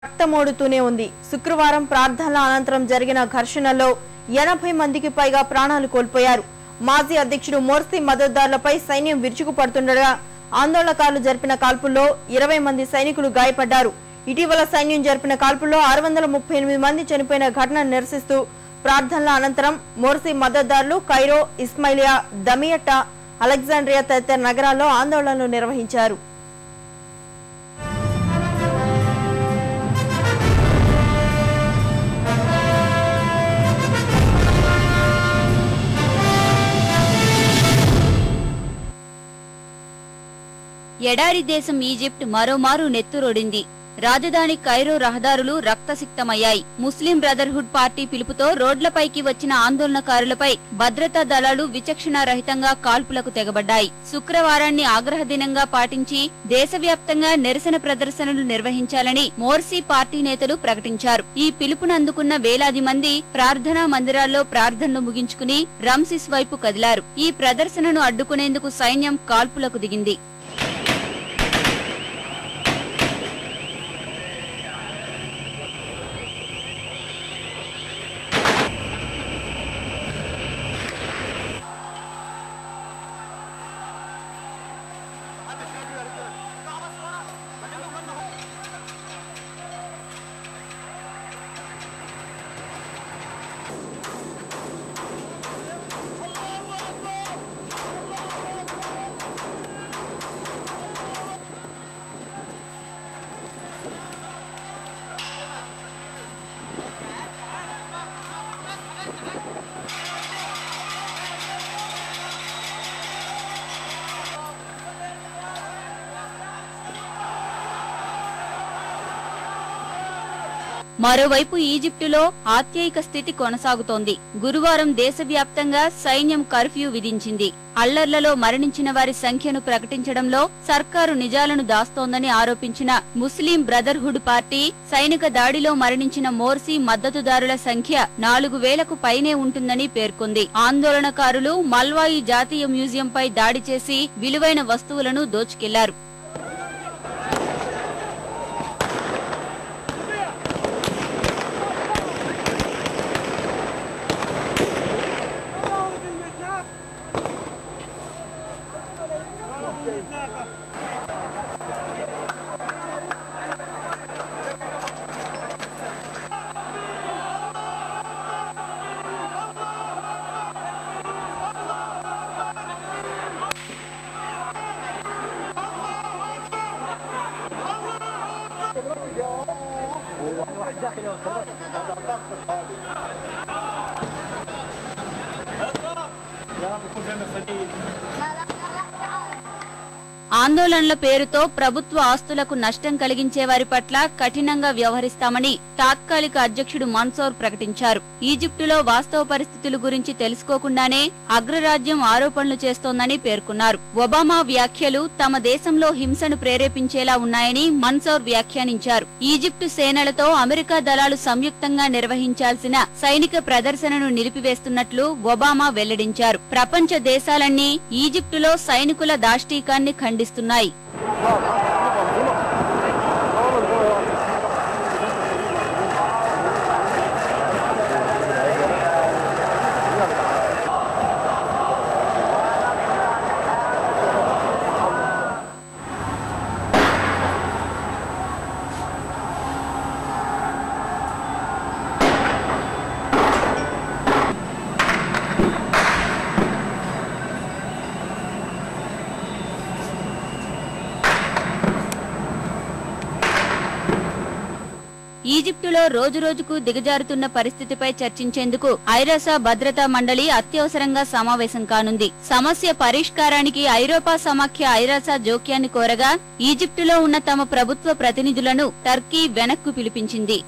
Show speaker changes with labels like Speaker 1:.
Speaker 1: రక్తమోడుతూనే ఉంది. శుక్రవారం ప్రార్థనల అనంతరం జరిగిన ఘర్షణలో 80 మందికి పైగా ప్రాణాలు కోల్పోయారు. మాజీ అధ్యక్షుడు మోర్సీ మద్దతుదారులపై సైన్యం విరుచుకుపడుతుండగా ఆందోళనకారులు జరిపిన కాల్పుల్లో 20 మంది సైనికులు గాయపడ్డారు. ఇటీవల సైన్యం జరిపిన కాల్పుల్లో 638 మంది చనిపోయిన ఘటనను నిరసిస్తూ ప్రార్థనల అనంతరం మోర్సీ మద్దతుదారులు కైరో, ఇస్మాయిలియా, దమియటా, అలెగ్జాండ్రియా తదితర నగరాల్లో ఆందోళనలు నిర్వహించారు.
Speaker 2: ఎడారి దేశం ఈజిప్ట్ మరోమారు నెత్తురొడింది. రాజధాని కైరో రహదారులు రక్తసిక్తమయ్యాయి. ముస్లిం బ్రదర్హుడ్ పార్టీ పిలుపుతో రోడ్లపైకి వచ్చిన ఆందోళనకారులపై భద్రతా దళాలు విచక్షణారహితంగా కాల్పులకు తెగబడ్డాయి. శుక్రవారాన్ని ఆగ్రహ దినంగా పాటించి దేశవ్యాప్తంగా నిరసన ప్రదర్శనలు నిర్వహించాలని మోర్సీ పార్టీ నేతలు ప్రకటించారు. ఈ పిలుపును అందుకున్న వేలాది మంది ప్రార్థనా మందిరాల్లో ప్రార్థనలు ముగించుకుని రమ్సిస్ వైపు కదిలారు. ఈ ప్రదర్శనను అడ్డుకునేందుకు సైన్యం కాల్పులకు దిగింది. మరోవైపు ఈజిప్టులో ఆత్యయిక స్థితి కొనసాగుతోంది. గురువారం దేశవ్యాప్తంగా సైన్యం కర్ఫ్యూ విధించింది. అల్లర్లలో మరణించిన వారి సంఖ్యను ప్రకటించడంలో సర్కారు నిజాలను దాస్తోందని ఆరోపించిన ముస్లిం బ్రదర్హుడ్ పార్టీ సైనిక దాడిలో మరణించిన మోర్సీ మద్దతుదారుల సంఖ్య 4000కు పైనే ఉంటుందని పేర్కొంది. ఆందోళనకారులు మల్వాయి జాతీయ మ్యూజియంపై దాడి చేసి విలువైన వస్తువులను దోచుకెళ్లారు. ఆందోళనల పేరుతో ప్రభుత్వ ఆస్తులకు నష్టం కలిగించే వారి పట్ల కఠినంగా వ్యవహరిస్తామని తాత్కాలిక అధ్యక్షుడు మన్సూర్ ప్రకటించారు. ఈజిప్టులో వాస్తవ పరిస్థితుల గురించి తెలుసుకోకుండానే అగ్రరాజ్యం ఆరోపణలు చేస్తోందని పేర్కొన్నారు. ఒబామా వ్యాఖ్యలు తమ దేశంలో హింసను ప్రేరేపించేలా ఉన్నాయని మన్సూర్ వ్యాఖ్యానించారు. ఈజిప్టు సేనలతో అమెరికా దళాలు సంయుక్తంగా నిర్వహించాల్సిన సైనిక ప్రదర్శనను నిలిపివేస్తున్నట్లు ఒబామా వెల్లడించారు. ప్రపంచ దేశాలన్నీ ఈజిప్టులో సైనికుల దాష్టీకాన్ని ఖండిస్తున్నాయి. ఈజిప్టులో రోజురోజుకు దిగజారుతున్న పరిస్థితిపై చర్చించేందుకు ఐరాస భద్రతా మండలి అత్యవసరంగా సమావేశం కానుంది. సమస్య పరిష్కారానికి ఐరోపా సమాఖ్య ఐరాస జోక్యాన్ని కోరగా ఈజిప్టులో ఉన్న తమ ప్రభుత్వ ప్రతినిధులను టర్కీ వెనక్కు పిలిపించింది.